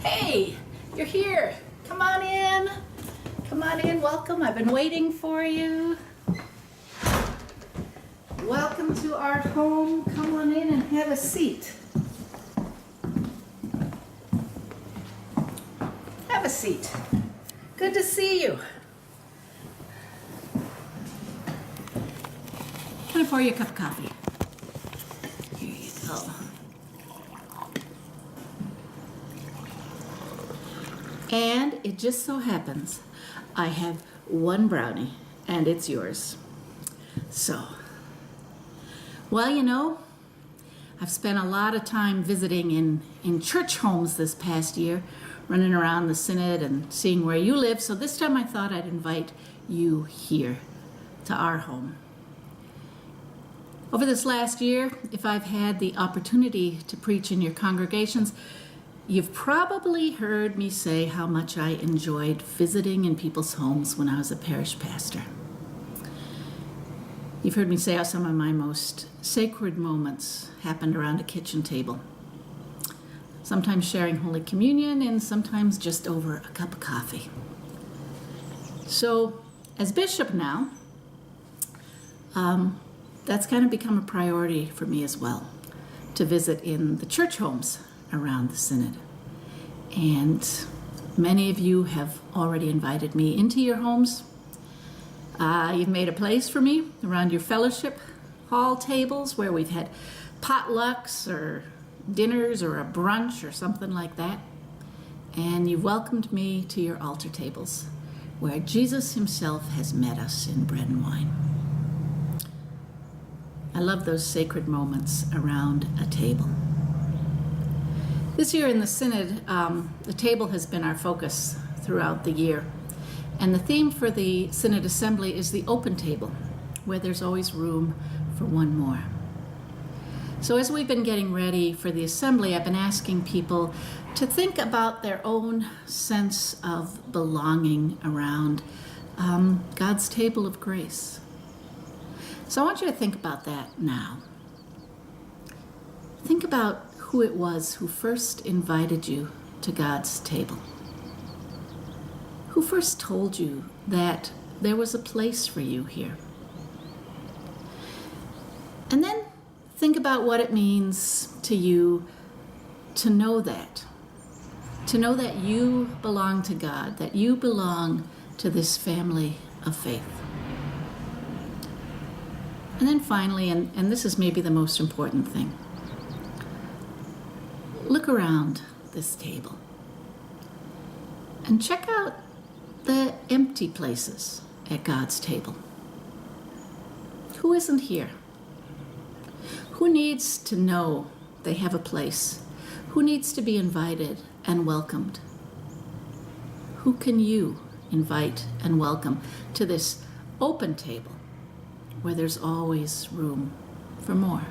Hey, you're here. Come on in. Come on in. Welcome. I've been waiting for you. Welcome to our home. Come on in and have a seat. Have a seat. Good to see you. Can I pour you a cup of coffee? Here you go. And it just so happens I have one brownie, and it's yours. So, well, you know, I've spent a lot of time visiting in church homes this past year, running around the Synod and seeing where you live. So this time I thought I'd invite you here to our home. Over this last year, if I've had the opportunity to preach in your congregations, you've probably heard me say how much I enjoyed visiting in people's homes when I was a parish pastor. You've heard me say how some of my most sacred moments happened around a kitchen table. Sometimes sharing Holy Communion and sometimes just over a cup of coffee. So, as bishop now, that's kind of become a priority for me as well, to visit in the church homes around the Synod. And many of you have already invited me into your homes. You've made a place for me around your fellowship hall tables where we've had potlucks or dinners or a brunch or something like that. And you've welcomed me to your altar tables where Jesus himself has met us in bread and wine. I love those sacred moments around a table. This year in the Synod, the table has been our focus throughout the year. And the theme for the Synod Assembly is the open table, where there's always room for one more. So as we've been getting ready for the Assembly, I've been asking people to think about their own sense of belonging around God's table of grace. So I want you to think about that now. Think about who it was who first invited you to God's table. Who first told you that there was a place for you here? And then think about what it means to you to know that. To know that you belong to God, that you belong to this family of faith. And then finally, and this is maybe the most important thing, look around this table and check out the empty places at God's table. Who isn't here? Who needs to know they have a place? Who needs to be invited and welcomed? Who can you invite and welcome to this open table where there's always room for more?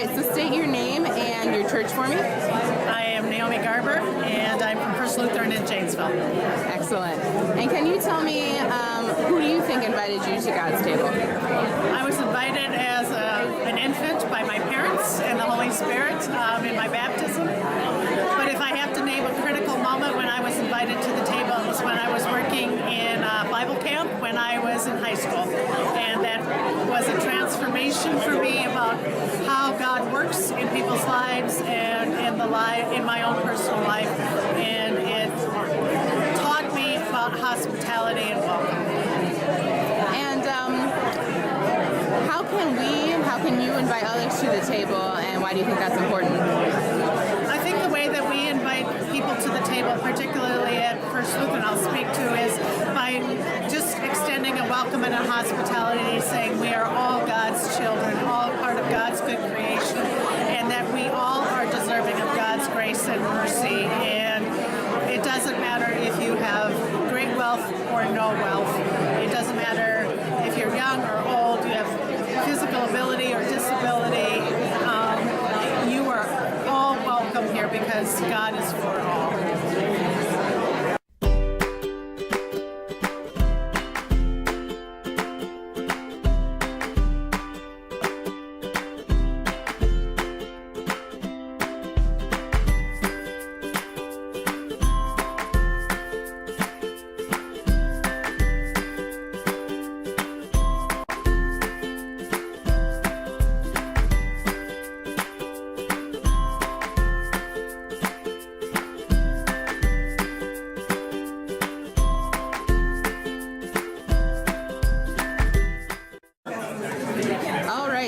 right, so state your name and your church for me. I am Naomi Garber, and I'm from First Lutheran in Janesville. Excellent. And can you tell me who do you think invited you to God's table? I was invited as an infant by my parents and the Holy Spirit in my baptism. But if I have to name a critical moment when I was invited to the table, it was when I was working in Bible camp when I was in high school. And that was a transformation for me about how God works in people's lives and in my own personal life. And it taught me about hospitality and welcome. And how can you invite others to the table, and why do you think that's important? I think the way that we invite people to the table, particularly at First Lutheran, I'll speak to, is by just extending a welcome and a hospitality, saying we are all God's children, all part of God's good creation, and that we all are deserving of God's grace and mercy. And it doesn't matter if you have great wealth or no wealth. It doesn't matter if you're young or old, you have physical ability or disability. You are all welcome here because God is for all.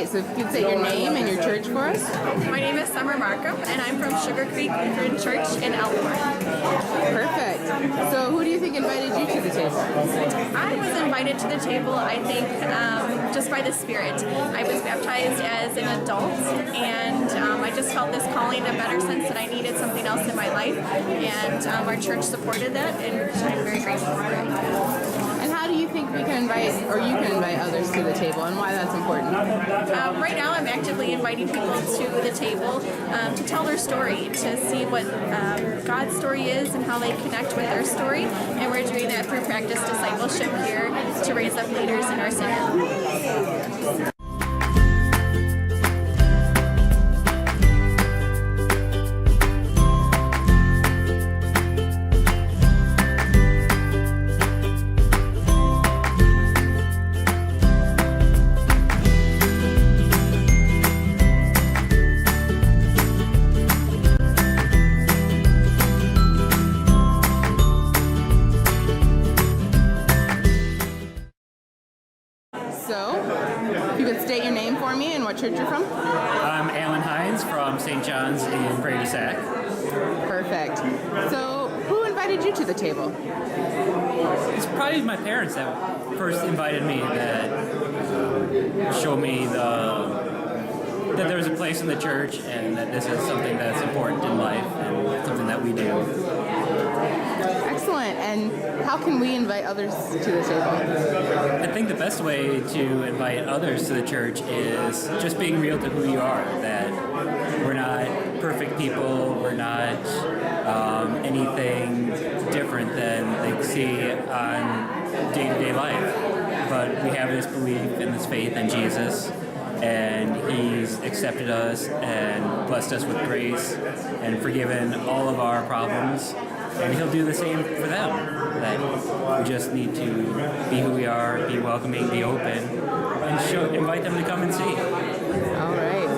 So if you could say your name and your church for us. My name is Summer Markham, and I'm from Sugar Creek Lutheran Church in Elmore. Perfect. So who do you think invited you to the table? I was invited to the table, I think, just by the Spirit. I was baptized as an adult, and I just felt this calling in a better sense that I needed something else in my life, and our church supported that, and I'm very grateful for it. And how do you think we can invite, or you can invite others to the table, and why that's important? Right now, I'm actively inviting people to the table to tell their story, to see what God's story is and how they connect with their story. And we're doing that through practice discipleship here to raise up leaders in our synod. Church you're from? I'm Alan Hines from St. John's in Brady Sack. Perfect. So, who invited you to the table? It's probably my parents that first invited me, that showed me that there's a place in the church and that this is something that's important in life and something that we do. Excellent. And how can we invite others to the table? I think the best way to invite others to the church is just being real to who you are, that we're not perfect people, we're not anything different than they see on day-to-day life, but we have this belief and this faith in Jesus, and He's accepted us and blessed us with grace and forgiven all of our problems. And He'll do the same for them, that we just need to be who we are, be welcoming, be open, and invite them to come and see. All right.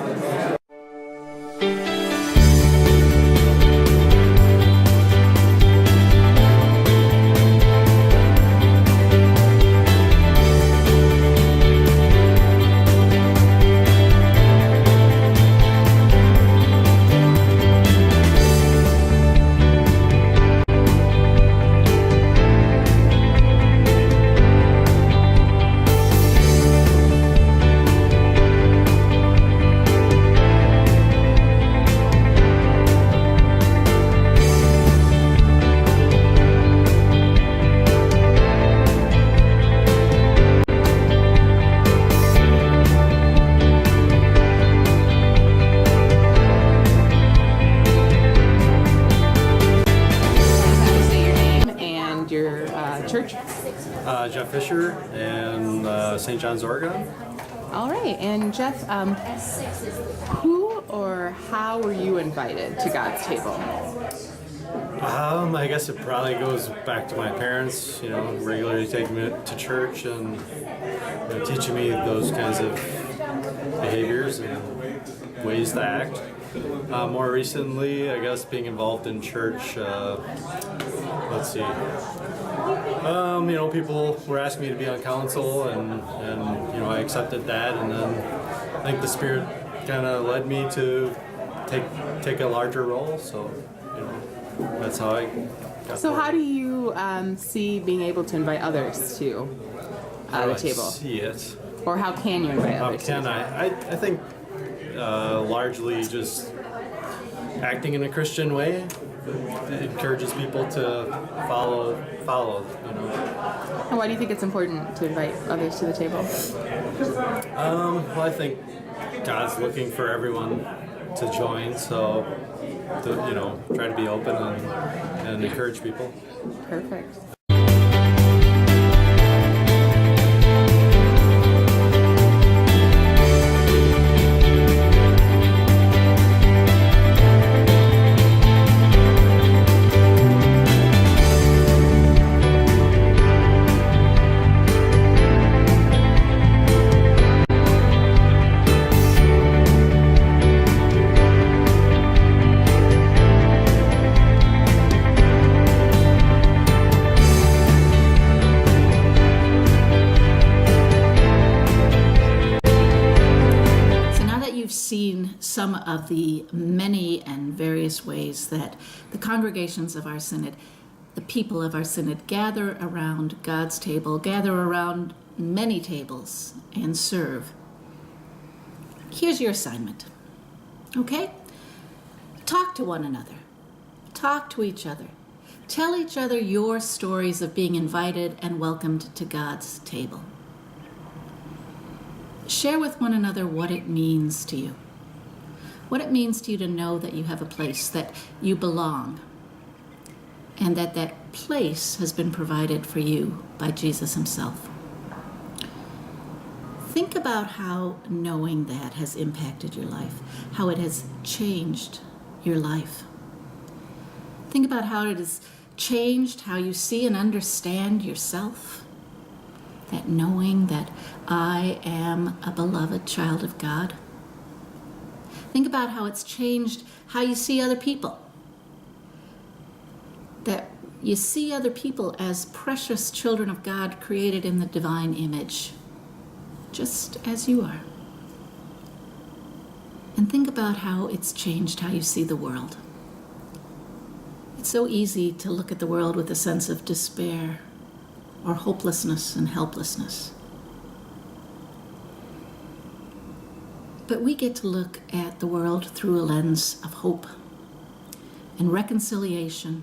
church? Jeff Fisher and St. John's, Oregon. All right, and Jeff, who or how were you invited to God's table? I guess it probably goes back to my parents, regularly taking me to church and teaching me those kinds of behaviors and ways to act. More recently, I guess being involved in church, let's see. People were asking me to be on council, and I accepted that, and then I think the Spirit kind of led me to take a larger role. So, that's how I got. So, there. how do you see being able to invite others to How the do I table, see it? or how can you invite How others? can I think largely just acting in a Christian way. It encourages people to follow. And why do you think it's important to invite others to the table? Well, I think God's looking for everyone to join, so to try to be open and encourage people. Perfect. Seen some of the many and various ways that the congregations of our synod, the people of our synod, gather around God's table, gather around many tables, and serve. Here's your assignment, okay? Talk to one another. Talk to each other. Tell each other your stories of being invited and welcomed to God's table. Share with one another what it means to you. What it means to you to know that you have a place, that you belong, and that that place has been provided for you by Jesus himself. Think about how knowing that has impacted your life, how it has changed your life. Think about how it has changed how you see and understand yourself. That knowing that I am a beloved child of God. Think about how it's changed how you see other people. That you see other people as precious children of God created in the divine image, just as you are. And think about how it's changed how you see the world. It's so easy to look at the world with a sense of despair or hopelessness and helplessness. But we get to look at the world through a lens of hope and reconciliation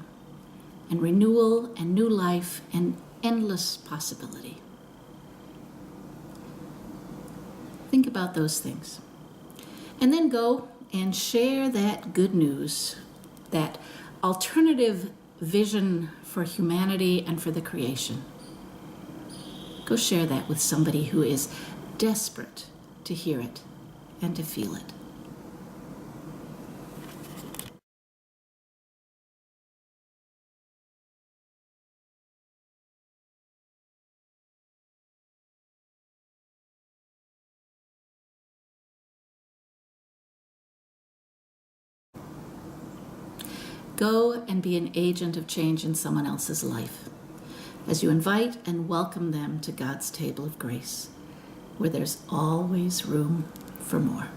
and renewal and new life and endless possibility. Think about those things. And then go and share that good news, that alternative vision for humanity and for the creation. Go share that with somebody who is desperate to hear it and to feel it. Go and be an agent of change in someone else's life as you invite and welcome them to God's table of grace, where there's always room for more.